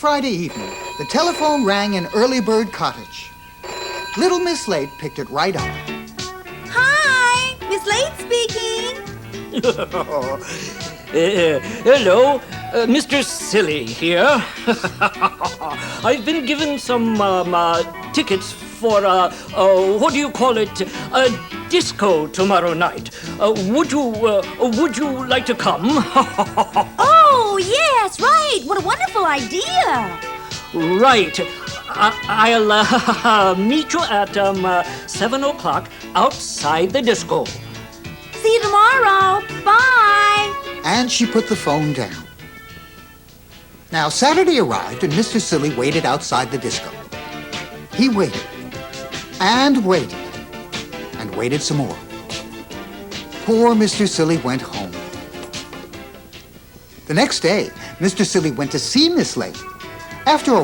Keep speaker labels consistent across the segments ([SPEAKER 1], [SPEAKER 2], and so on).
[SPEAKER 1] Friday evening, the telephone rang in Early Bird Cottage. Little Miss Late picked it right up.
[SPEAKER 2] Hi, Miss Late speaking.
[SPEAKER 3] Hello, Mr. Silly here. I've been given some tickets for what do you call it? A disco tomorrow night. Would you like to come?
[SPEAKER 2] Oh, yes, right. What a wonderful idea.
[SPEAKER 3] Right. I'll meet you at 7 o'clock outside the disco.
[SPEAKER 2] See you tomorrow. Bye.
[SPEAKER 1] And she put the phone down. Now, Saturday arrived and Mr. Silly waited outside the disco. He waited and waited and waited some more. Poor Mr. Silly went home. The next day, Mr. Silly went to see Miss Late. After a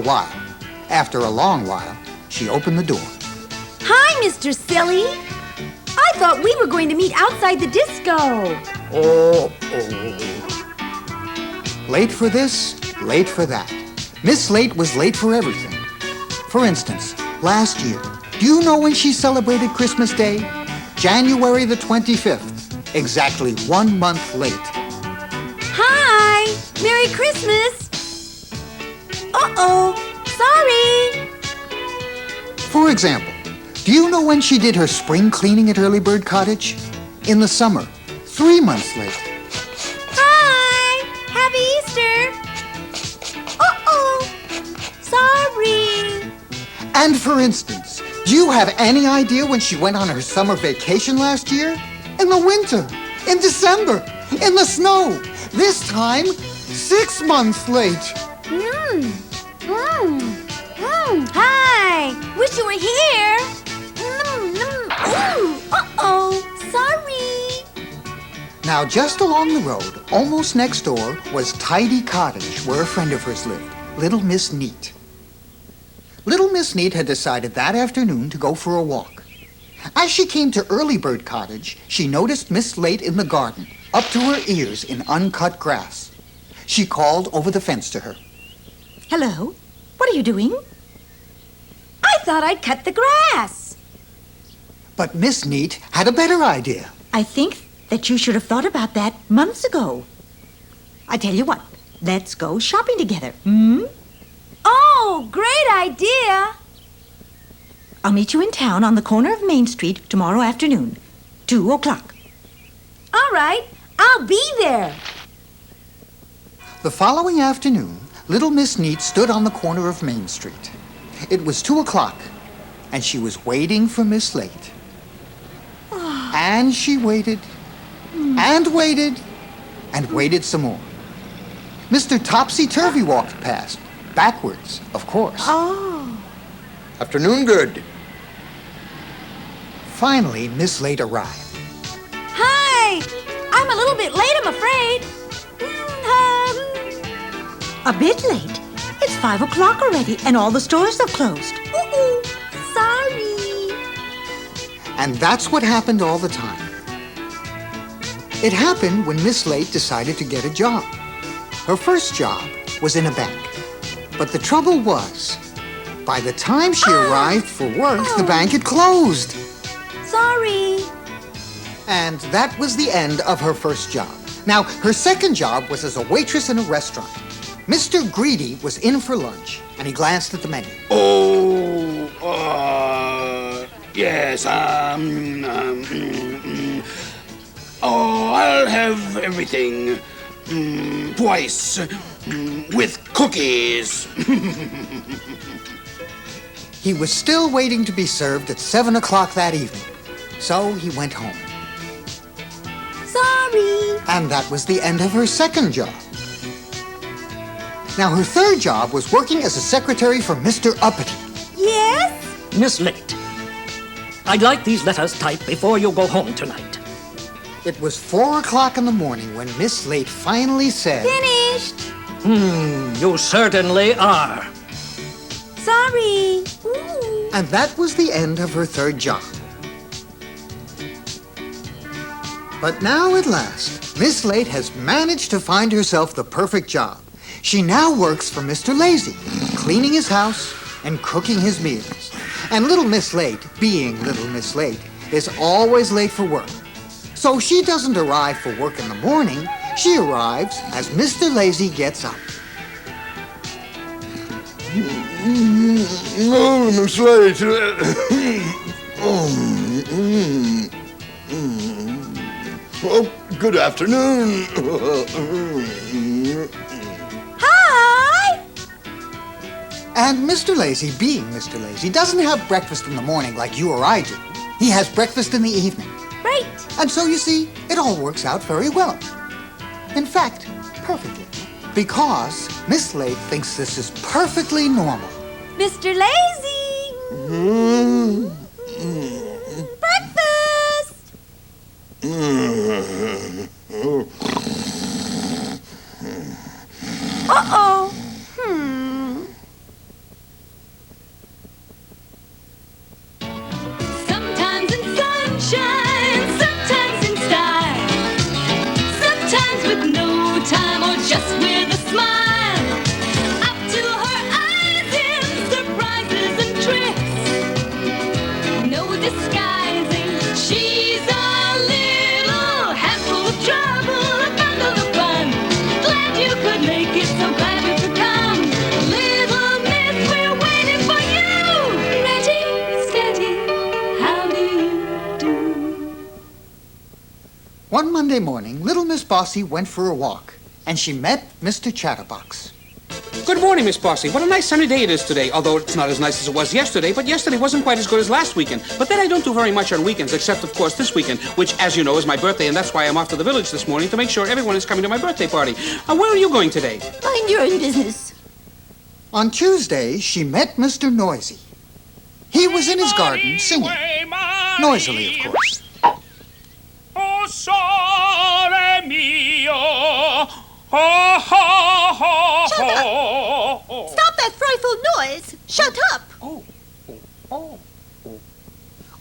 [SPEAKER 1] long while, she opened the door.
[SPEAKER 2] Hi, Mr. Silly. I thought we were going to meet outside the disco.
[SPEAKER 3] Oh.
[SPEAKER 1] Late for this, late for that. Miss Late was late for everything. For instance, last year, do you know when she celebrated Christmas Day? January the 25th, exactly 1 month late.
[SPEAKER 2] Hi. Merry Christmas. Uh-oh. Sorry.
[SPEAKER 1] For example, do you know when she did her spring cleaning at Early Bird Cottage? In the summer, 3 months late.
[SPEAKER 2] Hi. Happy Easter. Uh-oh. Sorry.
[SPEAKER 1] And for instance, do you have any idea when she went on her summer vacation last year? In the winter, in December, in the snow. This time, 6 months late.
[SPEAKER 2] Hi. Wish you were here. Uh-oh. Sorry.
[SPEAKER 1] Now, just along the road, almost next door, was Tidy Cottage, where a friend of hers lived, Little Miss Neat. Little Miss Neat had decided that afternoon to go for a walk. As she came to Early Bird Cottage, she noticed Miss Late in the garden, up to her ears in uncut grass. She called over the fence to her.
[SPEAKER 4] Hello. What are you doing?
[SPEAKER 2] I thought I'd cut the grass.
[SPEAKER 1] But Miss Neat had a better idea.
[SPEAKER 4] I think that you should have thought about that months ago. I tell you what, let's go shopping together.
[SPEAKER 2] Oh, great idea.
[SPEAKER 4] I'll meet you in town on the corner of Main Street tomorrow afternoon, 2 o'clock.
[SPEAKER 2] All right, I'll be there.
[SPEAKER 1] The following afternoon, Little Miss Neat stood on the corner of Main Street. It was 2 o'clock, and she was waiting for Miss Late. And she waited, and waited, and waited some more. Mr. Topsy-Turvy walked past, backwards, of course.
[SPEAKER 4] Oh.
[SPEAKER 5] Afternoon, good.
[SPEAKER 1] Finally, Miss Late arrived.
[SPEAKER 2] Hi. I'm a little bit late, I'm afraid.
[SPEAKER 4] A bit late. It's 5 o'clock already, and all the stores have closed.
[SPEAKER 2] Sorry.
[SPEAKER 1] And that's what happened all the time. It happened when Miss Late decided to get a job. Her first job was in a bank. But the trouble was, by the time she arrived for work, the bank had closed.
[SPEAKER 2] Sorry.
[SPEAKER 1] And that was the end of her first job. Now, her second job was as a waitress in a restaurant. Mr. Greedy was in for lunch, and he glanced at the menu.
[SPEAKER 5] Yes, I'll have everything twice with cookies.
[SPEAKER 1] He was still waiting to be served at 7 o'clock that evening, so he went home.
[SPEAKER 2] Sorry.
[SPEAKER 1] And that was the end of her second job. Now, her third job was working as a secretary for Mr. Uppity.
[SPEAKER 2] Yes?
[SPEAKER 3] Miss Late, I'd like these letters typed before you go home tonight.
[SPEAKER 1] It was 4 o'clock in the morning when Miss Late finally said,
[SPEAKER 2] Finished.
[SPEAKER 3] You certainly are.
[SPEAKER 2] Sorry.
[SPEAKER 1] and that was the end of her third job. But now, at last, Miss Late has managed to find herself the perfect job. She now works for Mr. Lazy, cleaning his house and cooking his meals. And Little Miss Late, being Little Miss Late, is always late for work. So she doesn't arrive for work in the morning. She arrives as Mr. Lazy gets up.
[SPEAKER 5] Oh, Miss Late. Oh, good afternoon.
[SPEAKER 2] Hi!
[SPEAKER 1] And Mr. Lazy, being Mr. Lazy, doesn't have breakfast in the morning like you or I do. He has breakfast in the evening.
[SPEAKER 2] Right.
[SPEAKER 1] And so, you see, it all works out very well. In fact, perfectly. Because Miss Late thinks this is perfectly normal.
[SPEAKER 2] Mr. Lazy! Breakfast! Uh-oh.
[SPEAKER 6] Sometimes in sunshine, sometimes in style, sometimes with no time or just with a smile. Up to her eyes in surprises and tricks, no disguising, she's a little handful of trouble, a bundle of fun. Glad you could make it, so glad you could come. Little Miss, we're waiting for you. Ready, steady, how do you do?
[SPEAKER 1] One Monday morning, Little Miss Bossy went for a walk, and she met Mr. Chatterbox.
[SPEAKER 7] Good morning, Miss Bossy. What a nice sunny day it is today, although it's not as nice as it was yesterday, but yesterday wasn't quite as good as last weekend. But then I don't do very much on weekends, except, of course, this weekend, which, as you know, is my birthday, and that's why I'm off to the village this morning to make sure everyone is coming to my birthday party. Where are you going today?
[SPEAKER 2] Mind your own business.
[SPEAKER 1] On Tuesday, she met Mr. Noisy. He was in his garden singing. Noisily, of course.
[SPEAKER 8] Oh, sole mio. Oh, ho, ho, ho.
[SPEAKER 2] Stop that frightful noise! Shut up!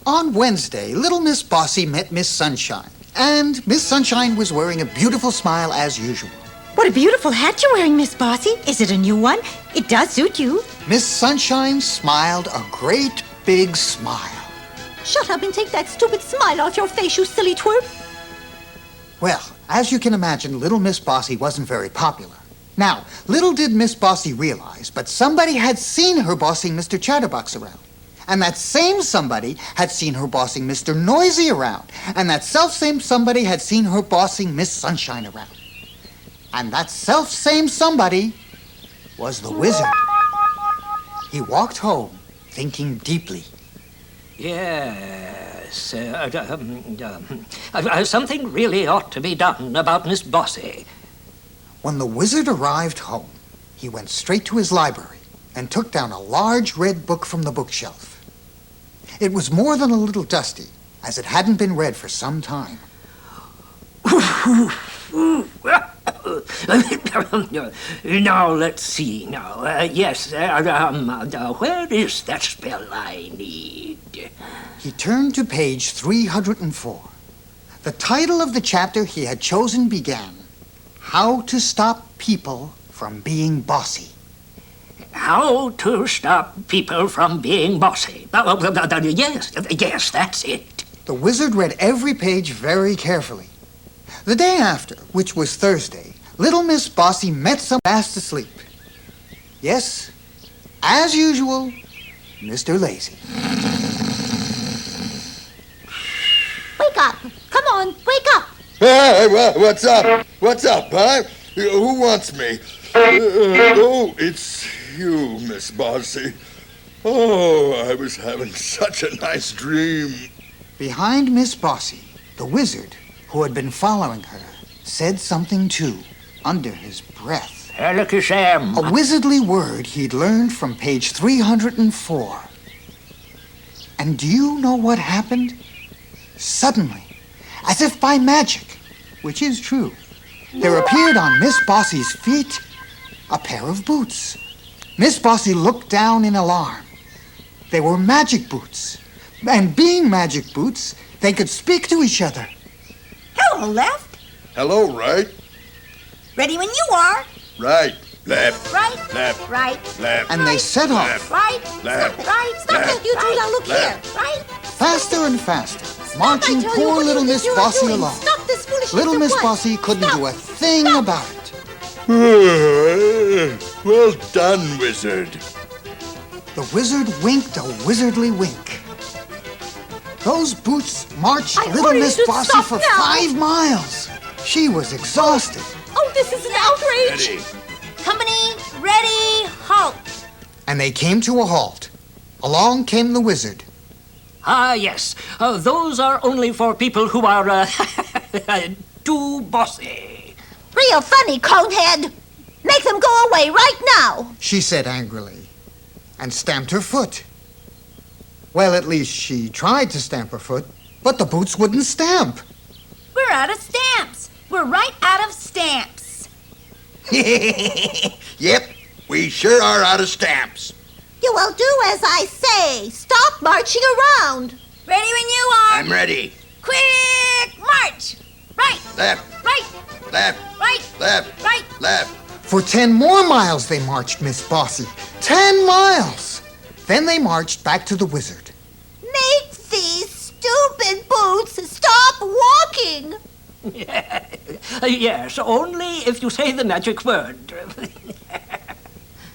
[SPEAKER 1] On Wednesday, Little Miss Bossy met Miss Sunshine. And Miss Sunshine was wearing a beautiful smile as usual.
[SPEAKER 4] What a beautiful hat you're wearing, Miss Bossy. Is it a new one? It does suit you.
[SPEAKER 1] Miss Sunshine smiled a great big smile.
[SPEAKER 2] Shut up and take that stupid smile off your face, you silly twerp!
[SPEAKER 1] Well, as you can imagine, Little Miss Bossy wasn't very popular. Now, little did Miss Bossy realize, but somebody had seen her bossing Mr. Chatterbox around. And that same somebody had seen her bossing Mr. Noisy around. And that self-same somebody had seen her bossing Miss Sunshine around. And that self-same somebody was the wizard. He walked home, thinking deeply.
[SPEAKER 3] Yes, something really ought to be done about Miss Bossy.
[SPEAKER 1] When the wizard arrived home, he went straight to his library and took down a large red book from the bookshelf. It was more than a little dusty, as it hadn't been read for some time.
[SPEAKER 3] Now, let's see. Now, yes, where is that spell I need?
[SPEAKER 1] He turned to page 304. The title of the chapter he had chosen began, How to Stop People from Being Bossy.
[SPEAKER 3] How to stop people from being bossy. Yes, that's it.
[SPEAKER 1] The wizard read every page very carefully. The day after, which was Thursday, Little Miss Bossy met someone fast asleep. Yes, as usual, Mr. Lazy.
[SPEAKER 2] Wake up! Come on, wake up!
[SPEAKER 5] Hey, what's up? What's up, huh? Who wants me? Oh, it's you, Miss Bossy. Oh, I was having such a nice dream.
[SPEAKER 1] Behind Miss Bossy, the wizard, who had been following her, said something too, under his breath.
[SPEAKER 3] Helicusam.
[SPEAKER 1] A wizardly word he'd learned from page 304. And do you know what happened? Suddenly, as if by magic, which is true, there appeared on Miss Bossy's feet a pair of boots. Miss Bossy looked down in alarm. They were magic boots. And being magic boots, they could speak to each other.
[SPEAKER 2] Hello, Left.
[SPEAKER 5] Hello, right?
[SPEAKER 2] Ready when you are.
[SPEAKER 5] Right. left,
[SPEAKER 2] Right.
[SPEAKER 5] left,
[SPEAKER 2] Right.
[SPEAKER 5] left.
[SPEAKER 1] And they set off,
[SPEAKER 2] Right.
[SPEAKER 5] Left.
[SPEAKER 2] Right.
[SPEAKER 4] Stop it, you two. Now look
[SPEAKER 5] Left.
[SPEAKER 4] here.
[SPEAKER 2] Right.
[SPEAKER 1] faster and faster, marching
[SPEAKER 4] I tell you,
[SPEAKER 1] poor
[SPEAKER 4] what do
[SPEAKER 1] little
[SPEAKER 4] you
[SPEAKER 1] Miss
[SPEAKER 4] think you're
[SPEAKER 1] Bossy
[SPEAKER 4] doing?
[SPEAKER 1] along.
[SPEAKER 4] Stop this foolishness
[SPEAKER 1] Little
[SPEAKER 4] at
[SPEAKER 1] Miss
[SPEAKER 4] once.
[SPEAKER 1] Bossy couldn't
[SPEAKER 4] Stop.
[SPEAKER 1] do a thing about it.
[SPEAKER 5] Well done, wizard.
[SPEAKER 1] The wizard winked a wizardly wink. Those boots marched
[SPEAKER 2] I
[SPEAKER 1] little
[SPEAKER 2] order you
[SPEAKER 1] Miss
[SPEAKER 2] to
[SPEAKER 1] Bossy
[SPEAKER 2] stop
[SPEAKER 1] for
[SPEAKER 2] now.
[SPEAKER 1] 5 miles. She was exhausted.
[SPEAKER 2] Oh, this is an outrage.
[SPEAKER 5] Ready.
[SPEAKER 2] Company, ready, halt.
[SPEAKER 1] And they came to a halt. Along came the wizard.
[SPEAKER 3] Ah, yes. Those are only for people who are too bossy.
[SPEAKER 4] Real funny, conehead. Make them go away right now.
[SPEAKER 1] She said angrily, and stamped her foot. Well, at least she tried to stamp her foot, but the boots wouldn't stamp.
[SPEAKER 2] We're out of stamps. We're right out of stamps.
[SPEAKER 5] Yep, we sure are out of stamps.
[SPEAKER 4] You will do as I say. Stop marching around.
[SPEAKER 2] Ready when you are.
[SPEAKER 5] I'm ready.
[SPEAKER 2] Quick march. Right.
[SPEAKER 5] Left,
[SPEAKER 2] Right.
[SPEAKER 5] left,
[SPEAKER 2] Right.
[SPEAKER 5] left,
[SPEAKER 2] Right.
[SPEAKER 5] left.
[SPEAKER 1] For 10 more miles they marched, Miss Bossy. 10 miles! Then they marched back to the wizard.
[SPEAKER 4] Make these stupid boots stop walking.
[SPEAKER 3] Yes, only if you say the magic word.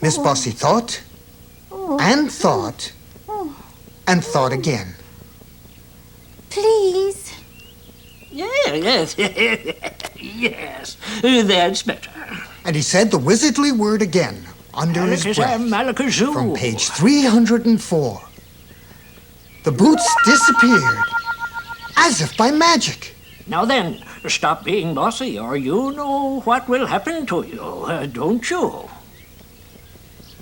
[SPEAKER 1] Miss Bossy thought, and thought, and thought again.
[SPEAKER 4] Please.
[SPEAKER 3] Yes, yes, that's better.
[SPEAKER 1] And he said the wizardly word again, under his breath,
[SPEAKER 3] Malakazoo.
[SPEAKER 1] from page 304. The boots disappeared, as if by magic.
[SPEAKER 3] Now then, stop being bossy, or you know what will happen to you, don't you?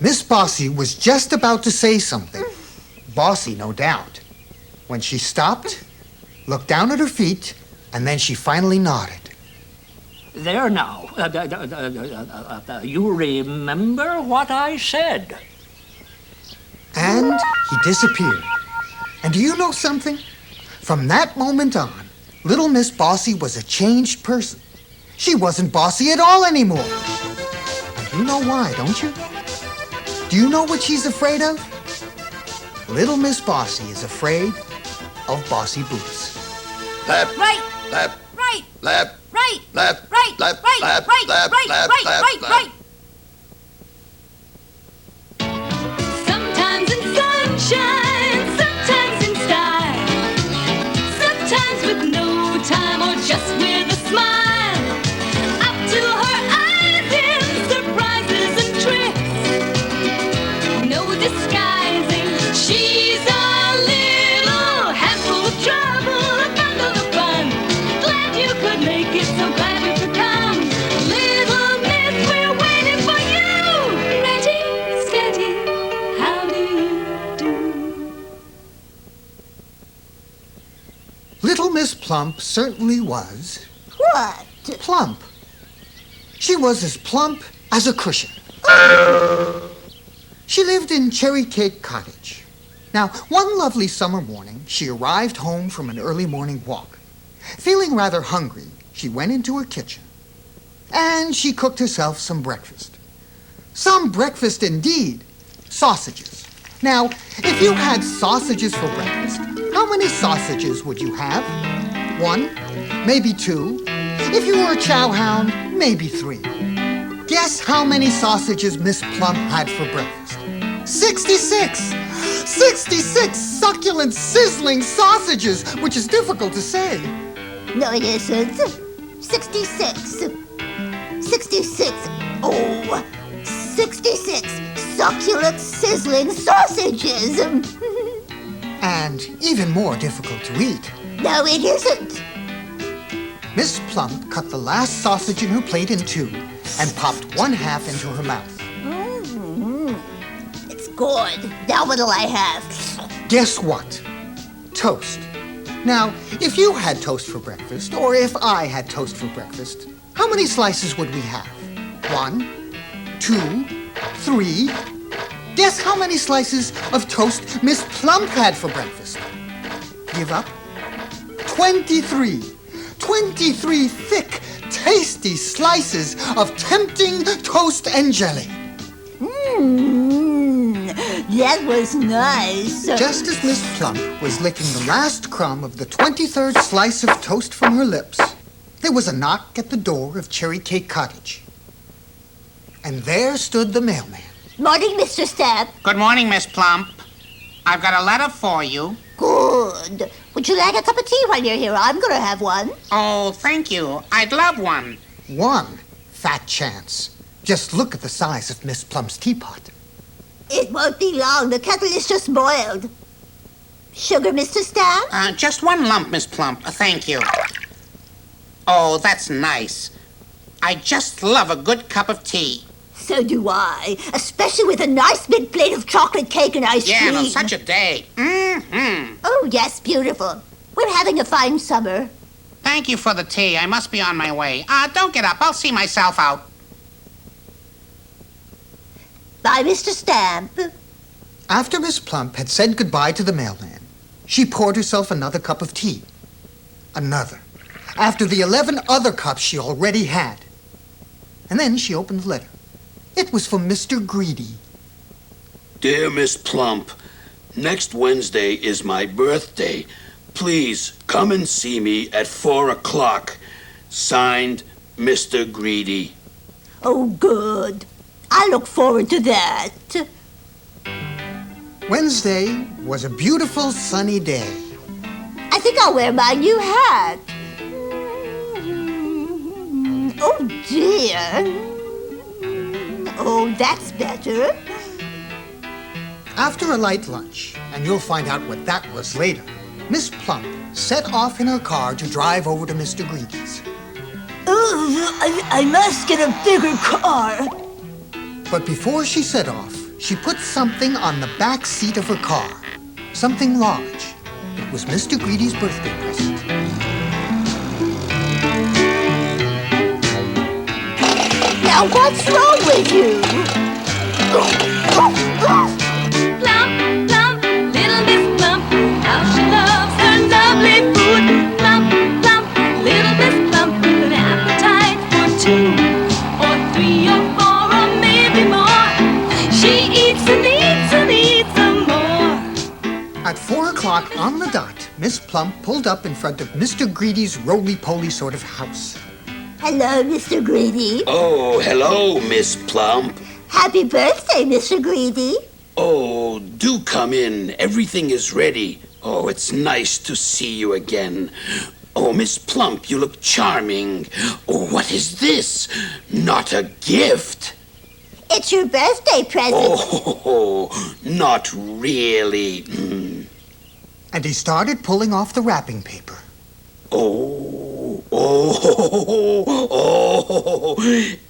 [SPEAKER 1] Miss Bossy was just about to say something. Bossy, no doubt. When she stopped, looked down at her feet, and then she finally nodded.
[SPEAKER 3] There now. You remember what I said?
[SPEAKER 1] And he disappeared. And do you know something? From that moment on, little Miss Bossy was a changed person. She wasn't bossy at all anymore. And you know why, don't you? Do you know what she's afraid of? Little Miss Bossy is afraid of bossy boots.
[SPEAKER 5] Left,
[SPEAKER 2] Right.
[SPEAKER 5] left,
[SPEAKER 2] Right.
[SPEAKER 5] left,
[SPEAKER 2] Right.
[SPEAKER 5] left,
[SPEAKER 2] Right.
[SPEAKER 5] left,
[SPEAKER 2] Right.
[SPEAKER 5] left,
[SPEAKER 2] Right.
[SPEAKER 5] left,
[SPEAKER 2] Right.
[SPEAKER 5] left,
[SPEAKER 2] Right.
[SPEAKER 5] left,
[SPEAKER 2] Right.
[SPEAKER 5] left.
[SPEAKER 2] Right.
[SPEAKER 6] Sometimes in sunshine, sometimes in style, sometimes with no time or just with a smile. Up to her eyes in surprises and tricks, no disguising. She's a little handful of trouble, a bundle of fun. Glad you could make it, so glad you could come. Little Miss, we're waiting for you. Ready, steady, how do you do?
[SPEAKER 1] Little Miss Plump certainly was
[SPEAKER 4] What?
[SPEAKER 1] plump. She was as plump as a cushion. She lived in Cherry Cake Cottage. Now, one lovely summer morning, she arrived home from an early morning walk. Feeling rather hungry, she went into her kitchen. And she cooked herself some breakfast. Some breakfast indeed. Sausages. Now, if you had sausages for breakfast, how many sausages would you have? 1, maybe 2. If you were a chow hound, maybe 3. Guess how many sausages Miss Plump had for breakfast? 66! 66 succulent, sizzling sausages, which is difficult to say.
[SPEAKER 4] No, it isn't. 66. 66. Oh, 66 succulent, sizzling sausages.
[SPEAKER 1] And even more difficult to eat.
[SPEAKER 4] No, it isn't.
[SPEAKER 1] Miss Plump cut the last sausage in her plate in 2 and popped 1/2 into her mouth.
[SPEAKER 4] It's good. Now what'll I have?
[SPEAKER 1] Guess what? Toast. Now, if you had toast for breakfast, or if I had toast for breakfast, how many slices would we have? 1, 2, 3. Guess how many slices of toast Miss Plump had for breakfast? Give up? 23. 23 thick, tasty slices of tempting toast and jelly.
[SPEAKER 4] That was nice.
[SPEAKER 1] Just as Miss Plump was licking the last crumb of the 23rd slice of toast from her lips, there was a knock at the door of Cherry Cake Cottage. And there stood the mailman.
[SPEAKER 4] Morning, Mr. Stamp.
[SPEAKER 7] Good morning, Miss Plump. I've got a letter for you.
[SPEAKER 4] Good. Would you like a cup of tea while you're here? I'm going to have one.
[SPEAKER 7] Oh, thank you. I'd love one.
[SPEAKER 1] One fat chance. Just look at the size of Miss Plump's teapot.
[SPEAKER 4] It won't be long. The kettle is just boiled. Sugar, Mr. Stamp?
[SPEAKER 7] Just one lump, Miss Plump. Thank you. Oh, that's nice. I just love a good cup of tea.
[SPEAKER 4] So do I. Especially with a nice big plate of chocolate cake and ice
[SPEAKER 7] Yeah,
[SPEAKER 4] cream.
[SPEAKER 7] on such a day. Mm-hmm.
[SPEAKER 4] Oh, yes, beautiful. We're having a fine summer.
[SPEAKER 7] Thank you for the tea. I must be on my way. Don't get up. I'll see myself out.
[SPEAKER 4] Bye, Mr. Stamp.
[SPEAKER 1] After Miss Plump had said goodbye to the mailman, she poured herself another cup of tea. Another. After the 11 other cups she already had. And then she opened the letter. It was from Mr. Greedy.
[SPEAKER 9] Dear Miss Plump, next Wednesday is my birthday. Please come and see me at 4 o'clock. Signed, Mr. Greedy.
[SPEAKER 4] Oh, good. I look forward to that.
[SPEAKER 1] Wednesday was a beautiful sunny day.
[SPEAKER 4] I think I'll wear my new hat. Oh, dear. Oh, that's better.
[SPEAKER 1] After a light lunch, and you'll find out what that was later, Miss Plump set off in her car to drive over to Mr. Greedy's.
[SPEAKER 4] I must get a bigger car.
[SPEAKER 1] But before she set off, she put something on the back seat of her car. Something large. It was Mr. Greedy's birthday present.
[SPEAKER 4] Now, what's wrong with you?
[SPEAKER 6] Plump, plump, little Miss Plump, how she loves her lovely food. Plump, plump, little Miss Plump, with an appetite for 2 or 3 or 4 or maybe more. She eats and eats and eats some more.
[SPEAKER 1] At 4 o'clock on the dot, Miss Plump pulled up in front of Mr. Greedy's roly-poly sort of house.
[SPEAKER 4] Hello, Mr. Greedy.
[SPEAKER 9] Oh, hello, Miss Plump.
[SPEAKER 4] Happy birthday, Mr. Greedy.
[SPEAKER 9] Oh, do come in. Everything is ready. Oh, it's nice to see you again. Oh, Miss Plump, you look charming. Oh, what is this? Not a gift?
[SPEAKER 4] It's your birthday present.
[SPEAKER 9] Oh, not really.
[SPEAKER 1] And he started pulling off the wrapping paper.
[SPEAKER 9] Oh,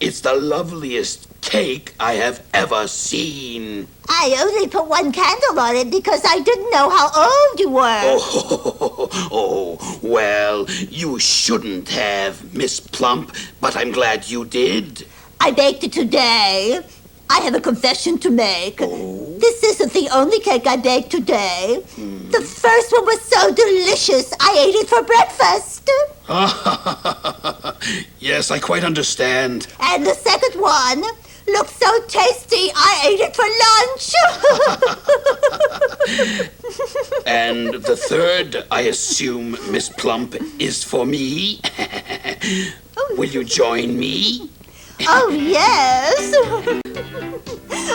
[SPEAKER 9] it's the loveliest cake I have ever seen.
[SPEAKER 4] I only put one candle on it because I didn't know how old you were.
[SPEAKER 9] Oh, well, you shouldn't have, Miss Plump, but I'm glad you did.
[SPEAKER 4] I baked it today. I have a confession to make.
[SPEAKER 9] Oh.
[SPEAKER 4] This isn't the only cake I baked today. The first one was so delicious, I ate it for breakfast.
[SPEAKER 9] Yes, I quite understand.
[SPEAKER 4] And the second one looked so tasty, I ate it for lunch.
[SPEAKER 9] And the third, I assume, Miss Plump, is for me. Will you join me?
[SPEAKER 4] Oh, yes.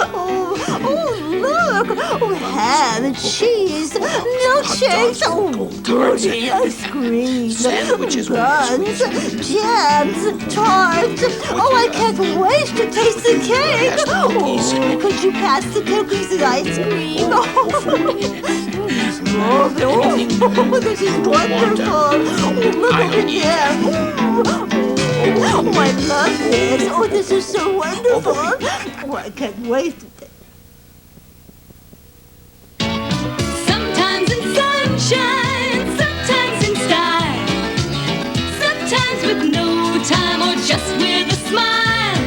[SPEAKER 4] Oh, look. Oh, ham and cheese, milkshakes, oh, goody, ice cream,
[SPEAKER 9] Sandwiches,
[SPEAKER 4] buns, jams, tarts. Oh, I can't wait to taste the cake. Oh, could you pass the cookies and ice cream? Oh, this is wonderful. Oh, look at them. Oh, I love this. Oh, this is so wonderful. Oh, I can't wait.
[SPEAKER 6] Sometimes in sunshine, sometimes in style, sometimes with no time or just with a smile.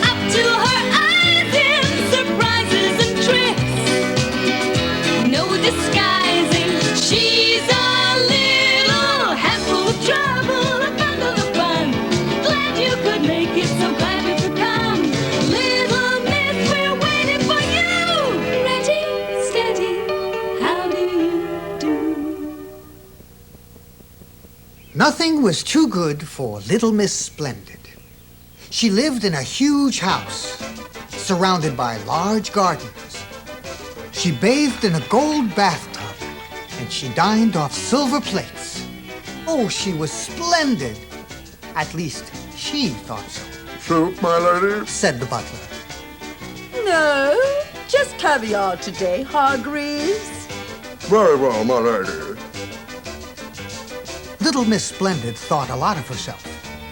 [SPEAKER 6] Up to her eyes in surprises and tricks, no disguising. She's a little handful of trouble, a bundle of fun.
[SPEAKER 1] Nothing was too good for Little Miss Splendid. She lived in a huge house, surrounded by large gardens. She bathed in a gold bathtub, and she dined off silver plates. Oh, she was splendid. At least, she thought so.
[SPEAKER 5] Soup, my lady?
[SPEAKER 1] Said the butler.
[SPEAKER 4] No, just caviar today, Hargreaves.
[SPEAKER 5] Very well, my lady.
[SPEAKER 1] Little Miss Splendid thought a lot of herself.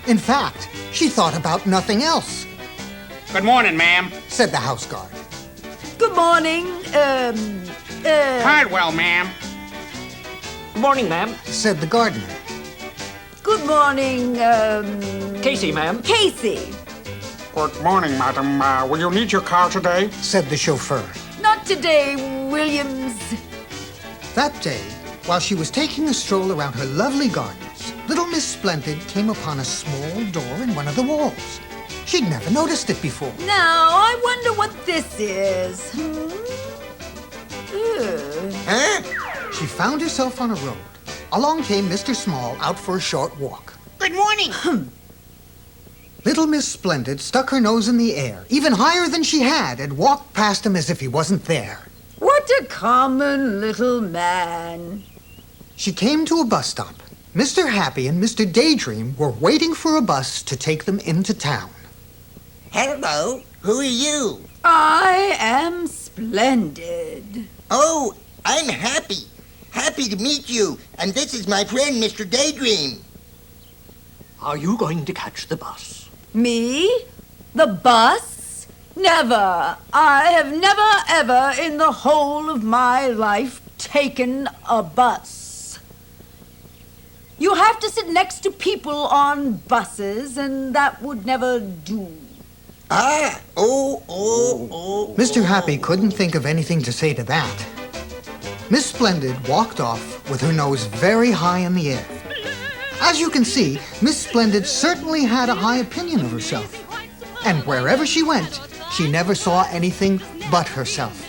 [SPEAKER 1] In fact, she thought about nothing else,
[SPEAKER 7] Good morning, ma'am.
[SPEAKER 1] said the house guard.
[SPEAKER 4] Good morning,
[SPEAKER 7] Hardwell, ma'am.
[SPEAKER 3] Good morning, ma'am.
[SPEAKER 1] Said the gardener.
[SPEAKER 4] good morning,
[SPEAKER 3] Casey, ma'am.
[SPEAKER 4] Casey.
[SPEAKER 7] Good morning, madam. Will you need your car today?
[SPEAKER 1] Said the chauffeur.
[SPEAKER 4] Not today, Williams.
[SPEAKER 1] That day, while she was taking a stroll around her lovely gardens, Little Miss Splendid came upon a small door in one of the walls. She'd never noticed it before.
[SPEAKER 4] Now, I wonder what this is. Ugh.
[SPEAKER 1] She found herself on a road. Along came Mr. Small out for a short walk.
[SPEAKER 7] Good morning.
[SPEAKER 1] Little Miss Splendid stuck her nose in the air, even higher than she had, and walked past him as if he wasn't there.
[SPEAKER 4] What a common little man.
[SPEAKER 1] She came to a bus stop. Mr. Happy and Mr. Daydream were waiting for a bus to take them into town.
[SPEAKER 10] Hello, who are you?
[SPEAKER 4] I am splendid.
[SPEAKER 10] Oh, I'm Happy. Happy to meet you. And this is my friend, Mr. Daydream.
[SPEAKER 3] Are you going to catch the bus?
[SPEAKER 4] Me? The bus? Never. I have never, ever in the whole of my life taken a bus. You have to sit next to people on buses, and that would never do.
[SPEAKER 1] Mr. Happy couldn't think of anything to say to that. Miss Splendid walked off with her nose very high in the air. As you can see, Miss Splendid certainly had a high opinion of herself. And wherever she went, she never saw anything but herself.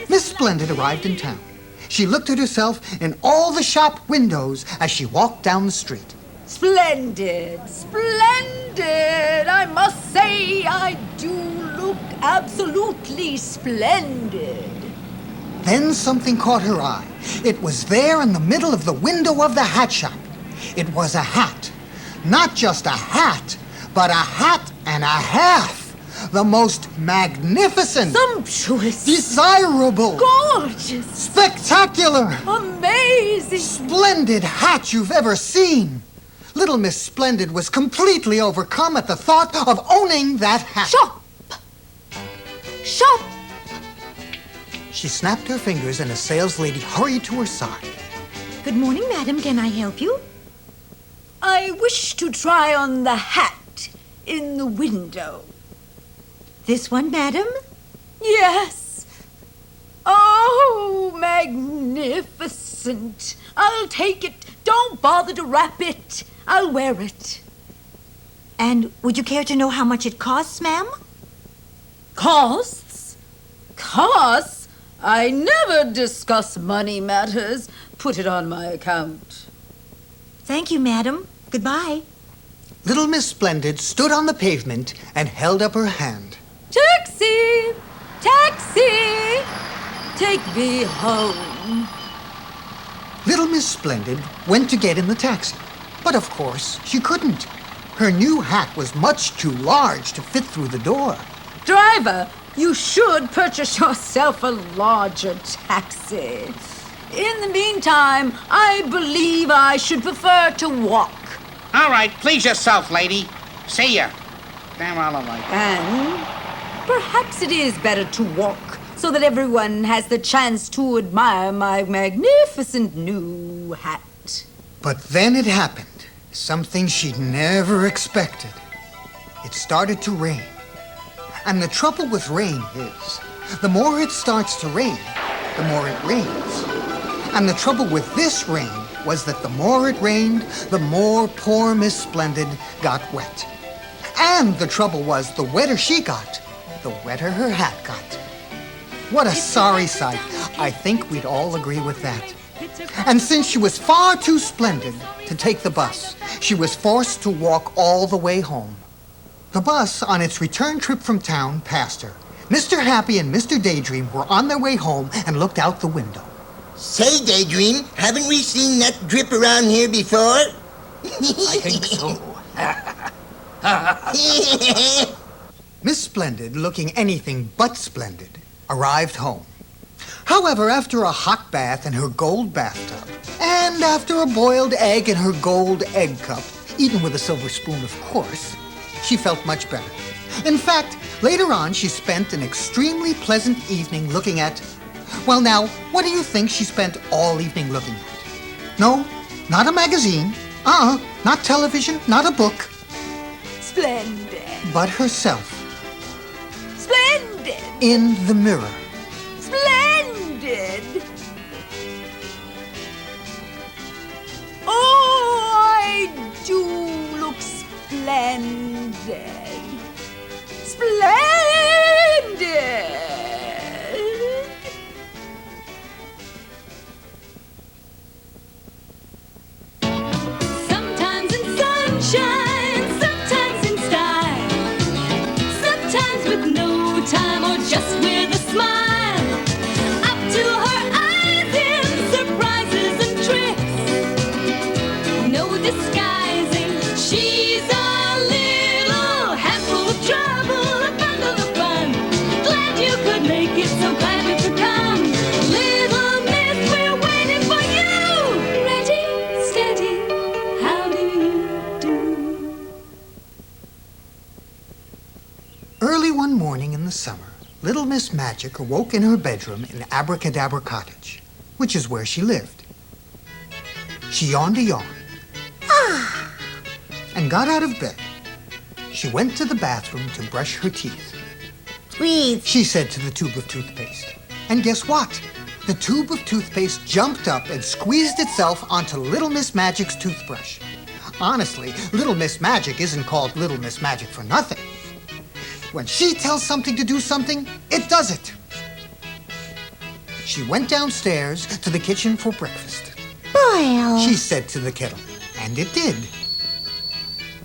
[SPEAKER 1] Miss Splendid arrived in town. She looked at herself in all the shop windows as she walked down the street.
[SPEAKER 4] Splendid, splendid. I must say I do look absolutely splendid.
[SPEAKER 1] Then something caught her eye. It was there in the middle of the window of the hat shop. It was a hat. Not just a hat, but a hat and a half. The most magnificent,
[SPEAKER 4] Sumptuous,
[SPEAKER 1] desirable,
[SPEAKER 4] gorgeous,
[SPEAKER 1] spectacular,
[SPEAKER 4] amazing,
[SPEAKER 1] splendid hat you've ever seen. Little Miss Splendid was completely overcome at the thought of owning that hat.
[SPEAKER 4] Shop! Shop!
[SPEAKER 1] She snapped her fingers and a saleslady hurried to her side.
[SPEAKER 2] Good morning, madam. Can I help you?
[SPEAKER 4] I wish to try on the hat in the window.
[SPEAKER 2] This one, madam?
[SPEAKER 4] Yes. Oh, magnificent. I'll take it. Don't bother to wrap it. I'll wear it.
[SPEAKER 2] And would you care to know how much it costs, ma'am?
[SPEAKER 4] Costs? Costs? I never discuss money matters. Put it on my account.
[SPEAKER 2] Thank you, madam. Goodbye.
[SPEAKER 1] Little Miss Splendid stood on the pavement and held up her hand.
[SPEAKER 4] Taxi! Taxi! Take me home.
[SPEAKER 1] Little Miss Splendid went to get in the taxi. But of course, she couldn't. Her new hat was much too large to fit through the door.
[SPEAKER 4] Driver, you should purchase yourself a larger taxi. In the meantime, I believe I should prefer to walk.
[SPEAKER 7] All right, please yourself, lady. See ya. Damn all alike.
[SPEAKER 4] And perhaps it is better to walk so that everyone has the chance to admire my magnificent new hat.
[SPEAKER 1] But then it happened. Something she'd never expected. It started to rain. And the trouble with rain is, the more it starts to rain, the more it rains. And the trouble with this rain was that the more it rained, the more poor Miss Splendid got wet. And the trouble was, the wetter she got, the wetter her hat got. What a sorry sight. I think we'd all agree with that. And since she was far too splendid to take the bus, she was forced to walk all the way home. The bus, on its return trip from town, passed her. Mr. Happy and Mr. Daydream were on their way home and looked out the window.
[SPEAKER 10] Say, Daydream, haven't we seen that drip around here before?
[SPEAKER 3] I think so.
[SPEAKER 1] Miss Splendid, looking anything but splendid, arrived home. However, after a hot bath in her gold bathtub, and after a boiled egg in her gold egg cup, eaten with a silver spoon, of course, she felt much better. In fact, later on, she spent an extremely pleasant evening looking at... Well, now, what do you think she spent all evening looking at? No, not a magazine. Not television, not a book.
[SPEAKER 4] Splendid.
[SPEAKER 1] But herself.
[SPEAKER 4] Splendid.
[SPEAKER 1] In the mirror.
[SPEAKER 4] Splendid. Oh, I do look splendid. Splendid.
[SPEAKER 6] Sometimes in sunshine, sometimes in style, sometimes with no time or just with a smile. Up to her eyes in surprises and tricks, no disguising. She's a little handful of trouble, a bundle of fun. Glad you could make it, so glad you could come. Little miss, we're waiting for you. Ready, steady, how do you do?
[SPEAKER 1] Early one morning in the summer, Little Miss Magic awoke in her bedroom in Abracadabra Cottage, which is where she lived. She yawned a yawn and got out of bed. She went to the bathroom to brush her teeth.
[SPEAKER 2] Breathe.
[SPEAKER 1] She said to the tube of toothpaste. And guess what? The tube of toothpaste jumped up and squeezed itself onto Little Miss Magic's toothbrush. Honestly, Little Miss Magic isn't called Little Miss Magic for nothing. When she tells something to do something, it does it. She went downstairs to the kitchen for breakfast.
[SPEAKER 2] Boil.
[SPEAKER 1] She said to the kettle, and it did.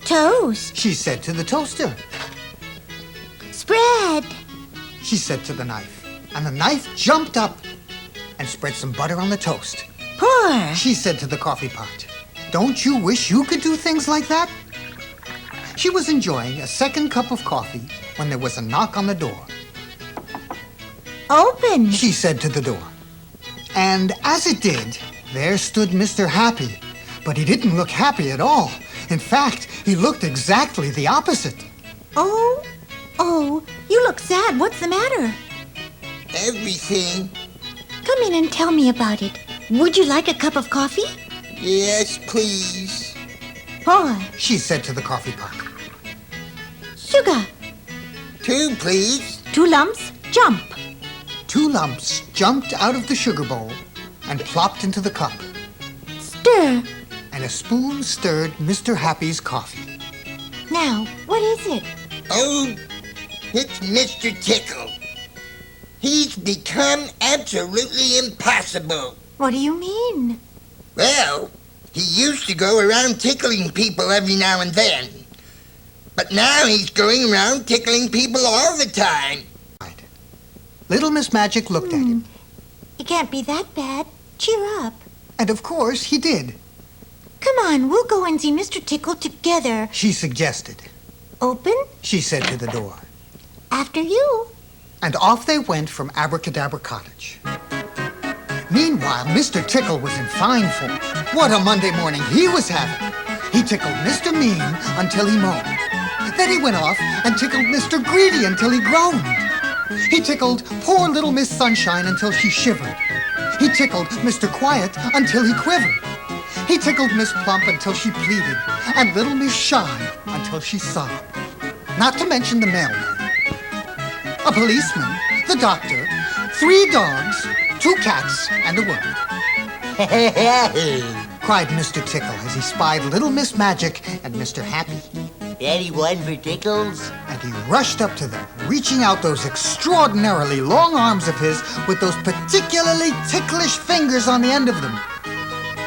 [SPEAKER 2] Toast.
[SPEAKER 1] She said to the toaster.
[SPEAKER 2] Spread.
[SPEAKER 1] She said to the knife, and the knife jumped up and spread some butter on the toast.
[SPEAKER 2] Pour.
[SPEAKER 1] She said to the coffee pot, "Don't you wish you could do things like that?" She was enjoying a second cup of coffee when there was a knock on the door.
[SPEAKER 2] Open.
[SPEAKER 1] She said to the door. And as it did, there stood Mr. Happy. But he didn't look happy at all. In fact, he looked exactly the opposite.
[SPEAKER 2] Oh, you look sad. What's the matter?
[SPEAKER 10] Everything.
[SPEAKER 2] Come in and tell me about it. Would you like a cup of coffee?
[SPEAKER 10] Yes, please.
[SPEAKER 2] Pour.
[SPEAKER 1] She said to the coffee pot.
[SPEAKER 2] Sugar.
[SPEAKER 10] 2, please.
[SPEAKER 2] 2 lumps. Jump.
[SPEAKER 1] 2 lumps jumped out of the sugar bowl and plopped into the cup.
[SPEAKER 2] Stir.
[SPEAKER 1] And a spoon stirred Mr. Happy's coffee.
[SPEAKER 2] Now, what is it?
[SPEAKER 10] Oh, it's Mr. Tickle. He's become absolutely impossible.
[SPEAKER 2] What do you mean?
[SPEAKER 10] Well, he used to go around tickling people every now and then. But now he's going around tickling people all the time.
[SPEAKER 1] Little Miss Magic looked at him.
[SPEAKER 2] It can't be that bad. Cheer up.
[SPEAKER 1] And of course he did.
[SPEAKER 2] Come on, we'll go and see Mr. Tickle together.
[SPEAKER 1] She suggested.
[SPEAKER 2] Open.
[SPEAKER 1] She said to the door.
[SPEAKER 2] After you.
[SPEAKER 1] And off they went from Abracadabra Cottage. Meanwhile, Mr. Tickle was in fine form. What a Monday morning he was having. He tickled Mr. Mean until he moaned. Then he went off and tickled Mr. Greedy until he groaned. He tickled poor little Miss Sunshine until she shivered. He tickled Mr. Quiet until he quivered. He tickled Miss Plump until she pleaded, and little Miss Shy until she sobbed. Not to mention the mailman, a policeman, the doctor, 3 dogs, 2 cats, and a worm. cried Mr. Tickle as he spied Little Miss Magic and Mr. Happy.
[SPEAKER 10] Anyone for Tickles?
[SPEAKER 1] And he rushed up to them, reaching out those extraordinarily long arms of his with those particularly ticklish fingers on the end of them.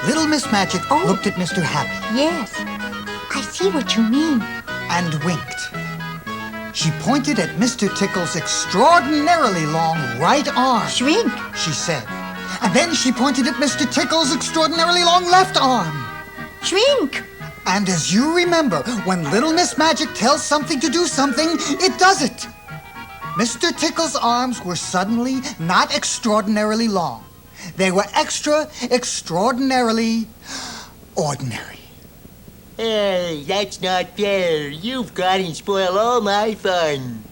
[SPEAKER 1] Little Miss Magic looked at Mr. Happy
[SPEAKER 2] Yes, I see what you mean.
[SPEAKER 1] and winked. She pointed at Mr. Tickle's extraordinarily long right arm,
[SPEAKER 2] Shrink.
[SPEAKER 1] she said. And then she pointed at Mr. Tickle's extraordinarily long left arm.
[SPEAKER 2] Shrink.
[SPEAKER 1] And as you remember, when Little Miss Magic tells something to do something, it does it. Mr. Tickle's arms were suddenly not extraordinarily long. They were extraordinarily ordinary.
[SPEAKER 10] Hey, that's not fair. You've got and spoiled all my fun.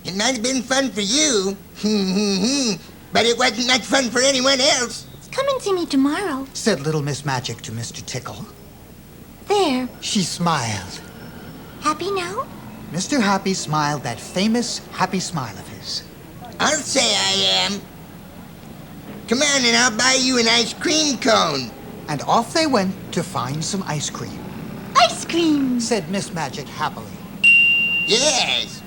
[SPEAKER 10] It might have been fun for you, but it wasn't much fun for anyone else.
[SPEAKER 2] Come and see me tomorrow.
[SPEAKER 1] Said Little Miss Magic to Mr. Tickle.
[SPEAKER 2] There.
[SPEAKER 1] She smiled.
[SPEAKER 2] Happy now?
[SPEAKER 1] Mr. Happy smiled that famous happy smile of his.
[SPEAKER 10] I'll say I am. Come on and I'll buy you an ice cream cone.
[SPEAKER 1] And off they went to find some ice cream,
[SPEAKER 2] Ice cream.
[SPEAKER 1] said Miss Magic happily.
[SPEAKER 10] Yes,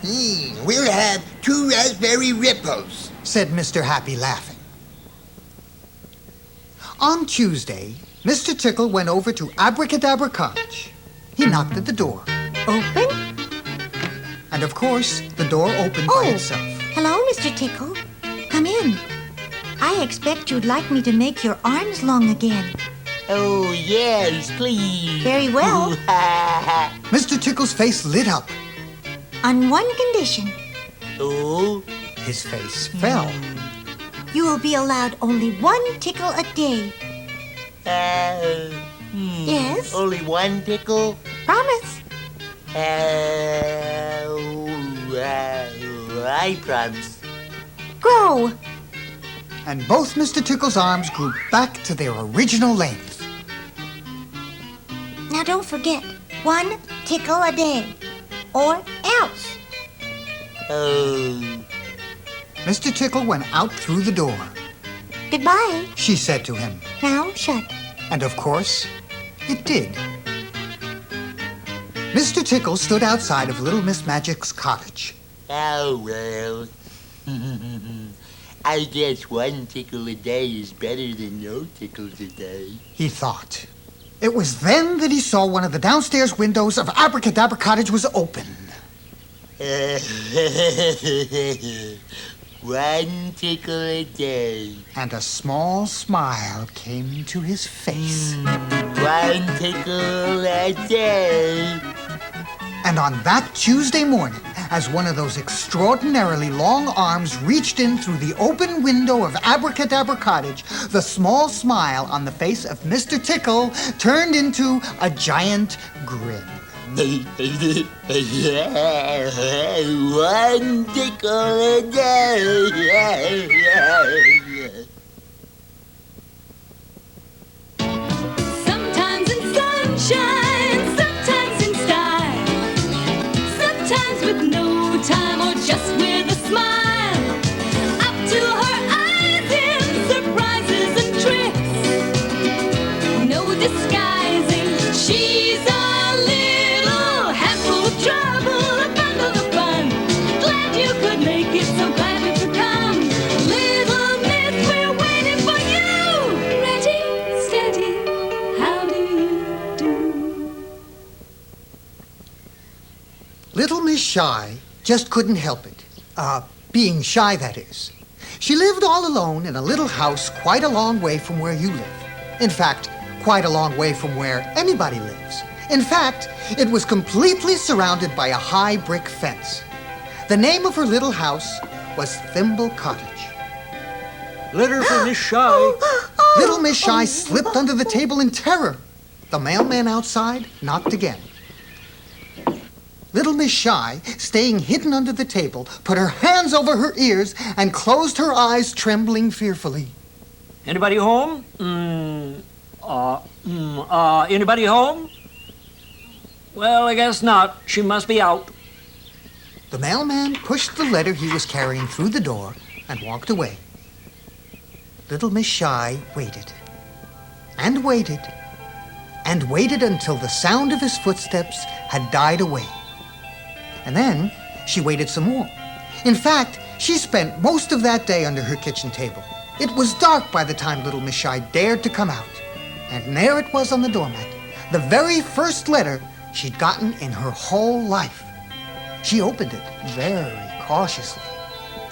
[SPEAKER 10] we'll have 2 raspberry ripples.
[SPEAKER 1] Said Mr. Happy, laughing. On Tuesday, Mr. Tickle went over to Abracadabra Cottage. He knocked at the door.
[SPEAKER 2] Open?
[SPEAKER 1] And of course, the door opened by itself.
[SPEAKER 2] Hello, Mr. Tickle. Come in. I expect you'd like me to make your arms long again.
[SPEAKER 10] Oh, yes, please.
[SPEAKER 2] Very well.
[SPEAKER 1] Mr. Tickle's face lit up.
[SPEAKER 2] On one condition.
[SPEAKER 10] Oh?
[SPEAKER 1] His face fell.
[SPEAKER 2] You will be allowed only 1 tickle a day. Yes?
[SPEAKER 10] Only 1 tickle?
[SPEAKER 2] Promise.
[SPEAKER 10] I promise.
[SPEAKER 2] Grow.
[SPEAKER 1] And both Mr. Tickle's arms grew back to their original length.
[SPEAKER 2] Now don't forget, 1 tickle a day. Or else.
[SPEAKER 10] Oh.
[SPEAKER 1] Mr. Tickle went out through the door.
[SPEAKER 2] Goodbye.
[SPEAKER 1] She said to him.
[SPEAKER 2] Now shut.
[SPEAKER 1] And of course, it did. Mr. Tickle stood outside of Little Miss Magic's cottage.
[SPEAKER 10] Oh, well. I guess 1 tickle a day is better than no tickles a day.
[SPEAKER 1] He thought. It was then that he saw one of the downstairs windows of Abracadabra Cottage was open.
[SPEAKER 10] 1 tickle a day.
[SPEAKER 1] And a small smile came to his face.
[SPEAKER 10] 1 tickle a day.
[SPEAKER 1] And on that Tuesday morning, as one of those extraordinarily long arms reached in through the open window of Abracadabra Cottage, the small smile on the face of Mr. Tickle turned into a giant grin.
[SPEAKER 10] 1 tickle a day.
[SPEAKER 6] Sometimes in sunshine, sometimes in style, sometimes with no time or just with a smile. Up to her eyes in surprises and tricks, no disguising, she's a little handful of trouble, a bundle of fun. Glad you could make it, so glad you could come. Little Miss, we're waiting for you. Ready, steady, how do you do?
[SPEAKER 1] Little Miss Shy just couldn't help it. Being shy, that is. She lived all alone in a little house quite a long way from where you live. In fact, quite a long way from where anybody lives. In fact, it was completely surrounded by a high brick fence. The name of her little house was Thimble Cottage.
[SPEAKER 3] Letter for Miss Shy.
[SPEAKER 1] Little Miss Shy slipped under the table in terror. The mailman outside knocked again. Little Miss Shy, staying hidden under the table, put her hands over her ears and closed her eyes, trembling fearfully.
[SPEAKER 3] Anybody home? Anybody home? Well, I guess not. She must be out.
[SPEAKER 1] The mailman pushed the letter he was carrying through the door and walked away. Little Miss Shy waited and waited and waited until the sound of his footsteps had died away. And then she waited some more. In fact, she spent most of that day under her kitchen table. It was dark by the time little Miss Shy dared to come out. And there it was on the doormat, the very first letter she'd gotten in her whole life. She opened it very cautiously.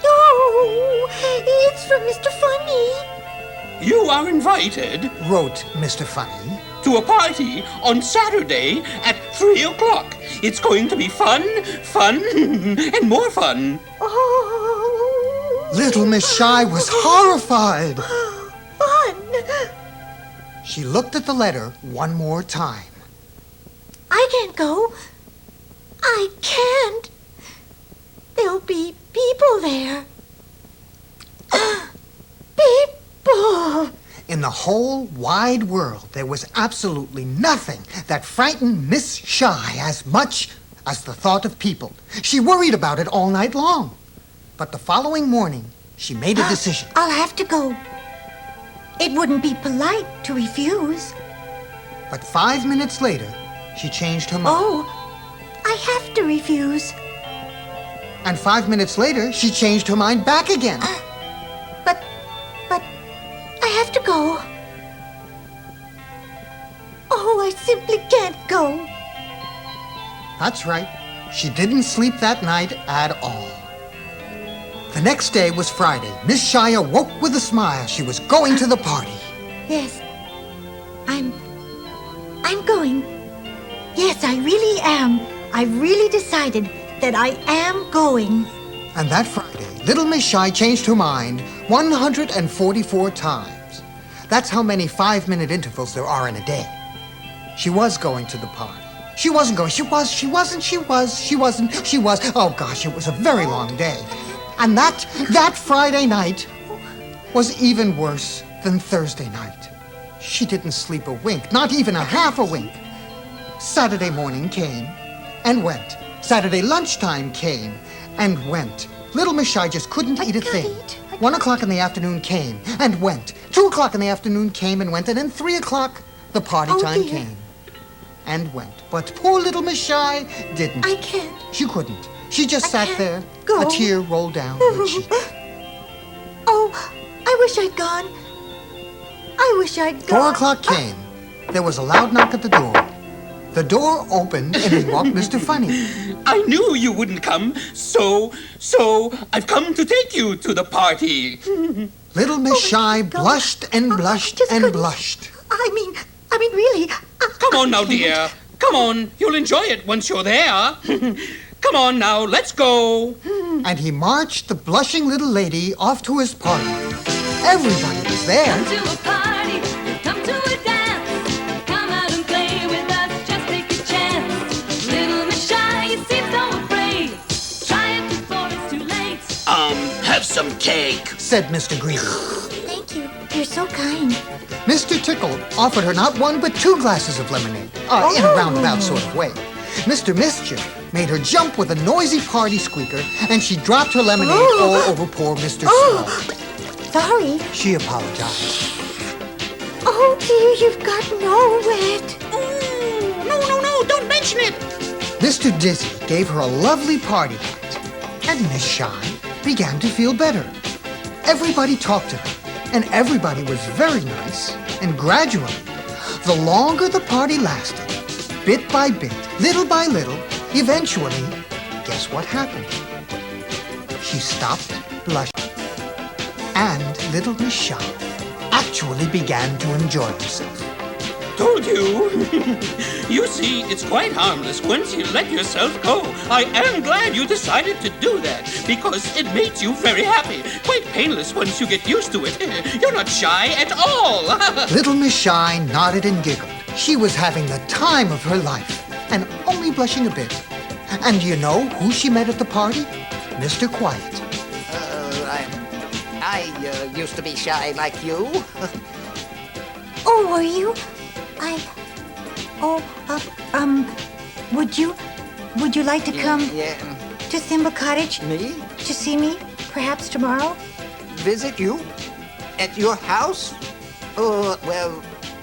[SPEAKER 2] Oh, it's from Mr. Funny.
[SPEAKER 7] You are invited
[SPEAKER 1] Wrote Mr. Funny.
[SPEAKER 7] to a party on Saturday at 3 o'clock. It's going to be fun, and more fun.
[SPEAKER 2] Oh,
[SPEAKER 1] Little Miss Shy was horrified.
[SPEAKER 2] fun.
[SPEAKER 1] She looked at the letter one more time.
[SPEAKER 2] I can't go. I can't. There'll be people there. People.
[SPEAKER 1] In the whole wide world, there was absolutely nothing that frightened Miss Shy as much as the thought of people. She worried about it all night long. But the following morning, she made a decision.
[SPEAKER 2] I'll have to go. It wouldn't be polite to refuse.
[SPEAKER 1] But 5 minutes later, she changed her mind.
[SPEAKER 2] Oh, I have to refuse.
[SPEAKER 1] And 5 minutes later, she changed her mind back again.
[SPEAKER 2] But I have to go. Oh, I simply can't go.
[SPEAKER 1] That's right. She didn't sleep that night at all. The next day was Friday. Miss Shy awoke with a smile. She was going to the party.
[SPEAKER 2] Yes. I'm going. Yes, I really am. I really decided that I am going.
[SPEAKER 1] And that Friday, little Miss Shy changed her mind 144 times. That's how many 5-minute intervals there are in a day. She was going to the party. She wasn't going. She was. Oh gosh, it was a very long day. And that Friday night was even worse than Thursday night. She didn't sleep a wink, not even a half a wink. Saturday morning came and went. Saturday lunchtime came and went. Little Miss Shy just couldn't eat a thing. 1 o'clock in the afternoon came and went. 2 o'clock in the afternoon came and went. And then 3 o'clock, the party time came and went. But poor little Miss Shy didn't.
[SPEAKER 2] I can't.
[SPEAKER 1] She couldn't. She just sat there.
[SPEAKER 2] go.
[SPEAKER 1] A tear rolled down her cheek.
[SPEAKER 2] Oh, I wish I'd gone. I wish I'd gone.
[SPEAKER 1] 4 o'clock came. There was a loud knock at the door. The door opened and in walked Mr. Funny.
[SPEAKER 7] I knew you wouldn't come, so I've come to take you to the party.
[SPEAKER 1] Little Miss Shy blushed and blushed and blushed.
[SPEAKER 2] I mean, really.
[SPEAKER 7] Come on now, dear. Come on, you'll enjoy it once you're there. Come on now, let's go.
[SPEAKER 1] And he marched the blushing little lady off to his party. Everybody was there.
[SPEAKER 6] Come to a party, come to a dance. Come out and play with us, just take a chance. Little Miss Shy, you seem so afraid. Try it before it's too late.
[SPEAKER 9] Have some cake.
[SPEAKER 1] Said Mr. Green.
[SPEAKER 2] Thank you. You're so kind.
[SPEAKER 1] Mr. Tickle offered her not 1 but 2 glasses of lemonade, in a roundabout sort of way. Mr. Mischief made her jump with a noisy party squeaker, and she dropped her lemonade all over poor Mr. Small.
[SPEAKER 2] Sorry.
[SPEAKER 1] She apologized.
[SPEAKER 2] Oh, dear, you've got no wet.
[SPEAKER 7] No, don't mention it.
[SPEAKER 1] Mr. Dizzy gave her a lovely party hat, and Miss Shy began to feel better. Everybody talked to her, and everybody was very nice, and gradually, the longer the party lasted, bit by bit, little by little, eventually, guess what happened? She stopped blushing, and little Miss Shy actually began to enjoy herself.
[SPEAKER 7] Told you. You see, it's quite harmless once you let yourself go. I am glad you decided to do that, because it makes you very happy. Quite painless once you get used to it. You're not shy at all.
[SPEAKER 1] Little Miss Shy nodded and giggled. She was having the time of her life, and only blushing a bit. And you know who she met at the party? Mr. Quiet.
[SPEAKER 11] I used to be shy like you.
[SPEAKER 2] Oh, were you? Would you like to come
[SPEAKER 11] Yeah.
[SPEAKER 2] to Simba Cottage
[SPEAKER 11] Me?
[SPEAKER 2] to see me, perhaps tomorrow?
[SPEAKER 11] Visit you? At your house? Oh, well,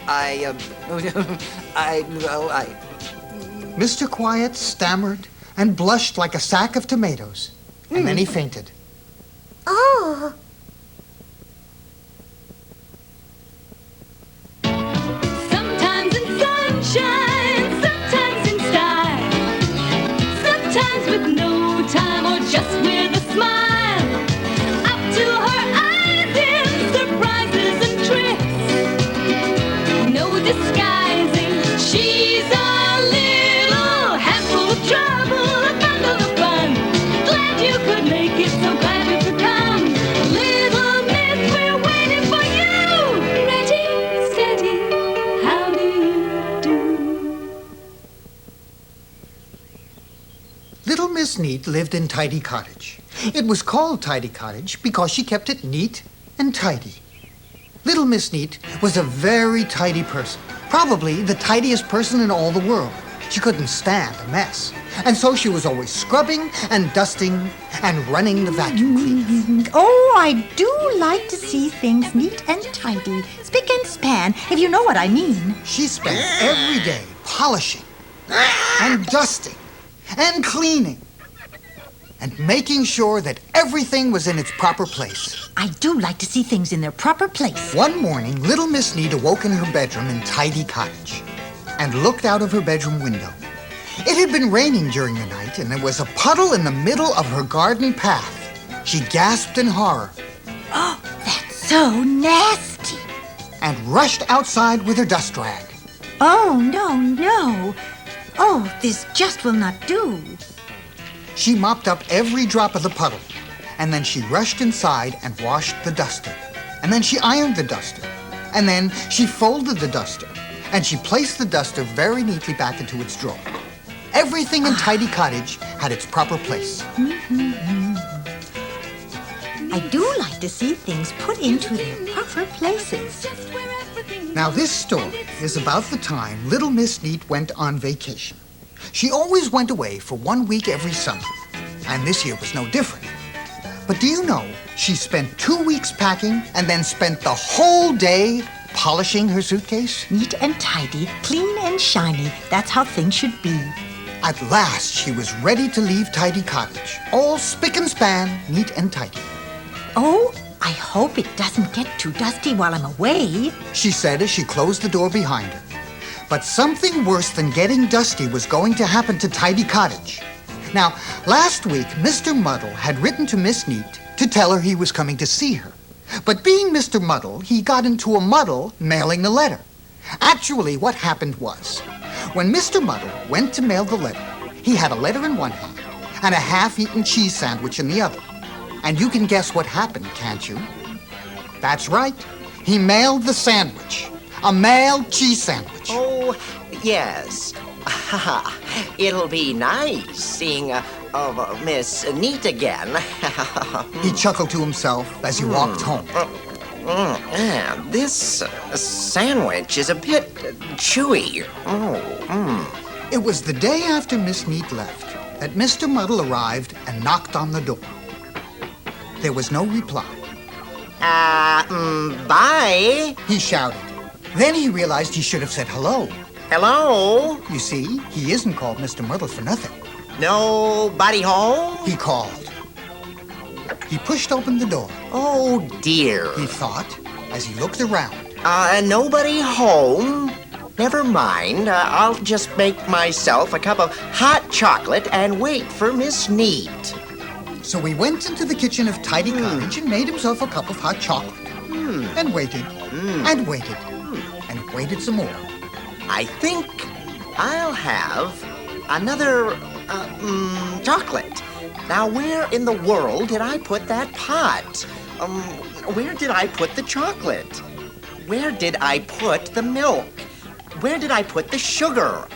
[SPEAKER 11] I...
[SPEAKER 1] Mr. Quiet stammered and blushed like a sack of tomatoes. And then he fainted.
[SPEAKER 2] Oh.
[SPEAKER 6] Sometimes in sunshine, sometimes in style, sometimes with no time or just with a smile. Up to her eyes in surprises and tricks, no disguising. She's a little handful of trouble, a bundle of fun. Glad you could make it, so glad you could come. Little Miss, we're waiting for you. Ready, steady, how do you do?
[SPEAKER 1] Little Miss Neat lived in Tidy Cottage. It was called Tidy Cottage because she kept it neat and tidy. Little Miss Neat was a very tidy person, probably the tidiest person in all the world. She couldn't stand a mess, and so she was always scrubbing and dusting and running the vacuum cleaner.
[SPEAKER 2] Oh, I do like to see things neat and tidy, spick and span, if you know what I mean.
[SPEAKER 1] She spent every day polishing and dusting and cleaning and making sure that everything was in its proper place.
[SPEAKER 2] I do like to see things in their proper place.
[SPEAKER 1] One morning, Little Miss Neat awoke in her bedroom in Tidy Cottage and looked out of her bedroom window. It had been raining during the night, and there was a puddle in the middle of her garden path. She gasped in horror
[SPEAKER 2] Oh, that's so nasty.
[SPEAKER 1] and rushed outside with her dust rag.
[SPEAKER 2] Oh, no. Oh, this just will not do.
[SPEAKER 1] She mopped up every drop of the puddle, and then she rushed inside and washed the duster. And then she ironed the duster. And then she folded the duster, and she placed the duster very neatly back into its drawer. Everything in Tidy Cottage had its proper place.
[SPEAKER 2] I do like to see things put into their proper places.
[SPEAKER 1] Now, this story is about the time Little Miss Neat went on vacation. She always went away for 1 week every summer, and this year was no different. But do you know, she spent 2 weeks packing and then spent the whole day polishing her suitcase?
[SPEAKER 2] Neat and tidy, clean and shiny. That's how things should be.
[SPEAKER 1] At last, she was ready to leave Tidy Cottage, all spick and span, neat and tidy.
[SPEAKER 2] Oh, I hope it doesn't get too dusty while I'm away.
[SPEAKER 1] She said as she closed the door behind her. But something worse than getting dusty was going to happen to Tidy Cottage. Now, last week, Mr. Muddle had written to Miss Neat to tell her he was coming to see her. But being Mr. Muddle, he got into a muddle mailing the letter. Actually, what happened was, when Mr. Muddle went to mail the letter, he had a letter in one hand and a half-eaten cheese sandwich in the other. And you can guess what happened, can't you? That's right. He mailed the sandwich. A mailed cheese sandwich.
[SPEAKER 11] Oh, yes. It'll be nice seeing Miss Neat again.
[SPEAKER 1] He chuckled to himself as he walked home.
[SPEAKER 11] This sandwich is a bit chewy.
[SPEAKER 1] It was the day after Miss Neat left that Mr. Muddle arrived and knocked on the door. There was no reply.
[SPEAKER 11] Bye.
[SPEAKER 1] He shouted. Then he realized he should have said hello.
[SPEAKER 11] Hello?
[SPEAKER 1] You see, he isn't called Mr. Muddle for nothing.
[SPEAKER 11] Nobody home?
[SPEAKER 1] He called. He pushed open the door,
[SPEAKER 11] Oh, dear.
[SPEAKER 1] he thought, as he looked around.
[SPEAKER 11] Nobody home? Never mind. I'll just make myself a cup of hot chocolate and wait for Miss Neat.
[SPEAKER 1] So he went into the kitchen of Tidy Cottage and made himself a cup of hot chocolate. And waited, and waited, and waited some more.
[SPEAKER 11] I think I'll have another chocolate. Now, where in the world did I put that pot? Where did I put the chocolate? Where did I put the milk? Where did I put the sugar?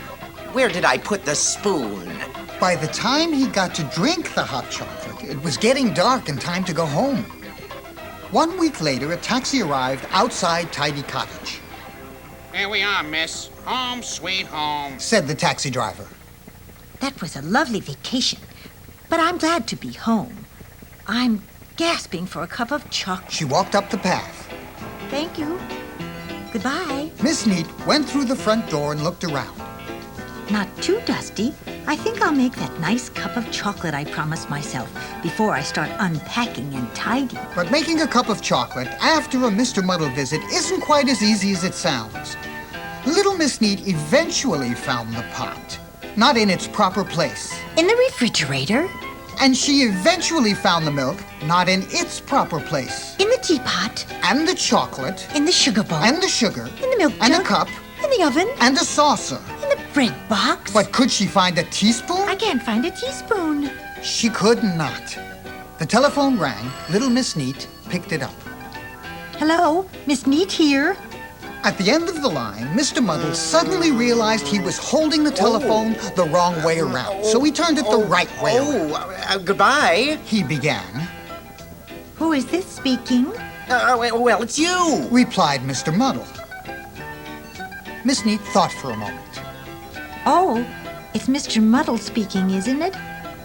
[SPEAKER 11] Where did I put the spoon?
[SPEAKER 1] By the time he got to drink the hot chocolate, it was getting dark and time to go home. 1 week later, a taxi arrived outside Tidy Cottage,
[SPEAKER 7] Here we are, miss. Home, sweet home.
[SPEAKER 1] said the taxi driver.
[SPEAKER 2] That was a lovely vacation, but I'm glad to be home. I'm gasping for a cup of chocolate.
[SPEAKER 1] She walked up the path.
[SPEAKER 2] Thank you. Goodbye.
[SPEAKER 1] Miss Neat went through the front door and looked around.
[SPEAKER 2] not too dusty, I think I'll make that nice cup of chocolate I promised myself before I start unpacking and tidying.
[SPEAKER 1] But making a cup of chocolate after a Mr. Muddle visit isn't quite as easy as it sounds. Little Miss Neat eventually found the pot, not in its proper place.
[SPEAKER 2] In the refrigerator?
[SPEAKER 1] And she eventually found the milk, not in its proper place.
[SPEAKER 2] In the teapot?
[SPEAKER 1] And the chocolate.
[SPEAKER 2] In the sugar bowl?
[SPEAKER 1] And the sugar.
[SPEAKER 2] In the milk
[SPEAKER 1] And
[SPEAKER 2] jug?
[SPEAKER 1] a cup.
[SPEAKER 2] In the oven?
[SPEAKER 1] And a saucer.
[SPEAKER 2] In the bread box?
[SPEAKER 1] But could she find a teaspoon?
[SPEAKER 2] I can't find a teaspoon.
[SPEAKER 1] She could not. The telephone rang. Little Miss Neat picked it up.
[SPEAKER 2] Hello, Miss Neat here.
[SPEAKER 1] At the end of the line, Mr. Muddle suddenly realized he was holding the telephone the wrong way around, so he turned it the right way around.
[SPEAKER 11] Goodbye.
[SPEAKER 1] He began,
[SPEAKER 2] Who is this speaking?
[SPEAKER 11] Well, it's you.
[SPEAKER 1] replied Mr. Muddle. Miss Neat thought for a moment.
[SPEAKER 2] Oh, it's Mr. Muddle speaking, isn't it?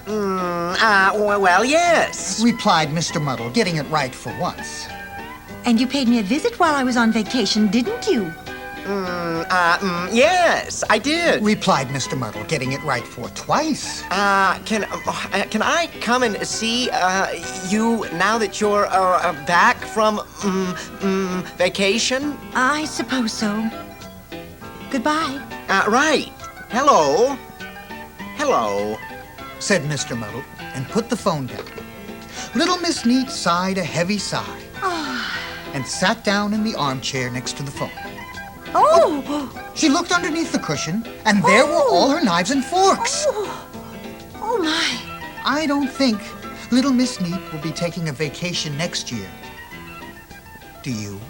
[SPEAKER 11] Well, yes.
[SPEAKER 1] Replied Mr. Muddle, getting it right for once.
[SPEAKER 2] And you paid me a visit while I was on vacation, didn't you?
[SPEAKER 11] Yes, I did.
[SPEAKER 1] Replied Mr. Muddle, getting it right for twice.
[SPEAKER 11] Can I come and see you now that you're back from vacation?
[SPEAKER 2] I suppose so. Goodbye.
[SPEAKER 11] Right. Hello. Hello.
[SPEAKER 1] Said Mr. Muddle, and put the phone down. Little Miss Neat sighed a heavy sigh and sat down in the armchair next to the phone.
[SPEAKER 2] Oh!
[SPEAKER 1] She looked underneath the cushion, and there were all her knives and forks.
[SPEAKER 2] Oh, my.
[SPEAKER 1] I don't think Little Miss Neat will be taking a vacation next year. Do you?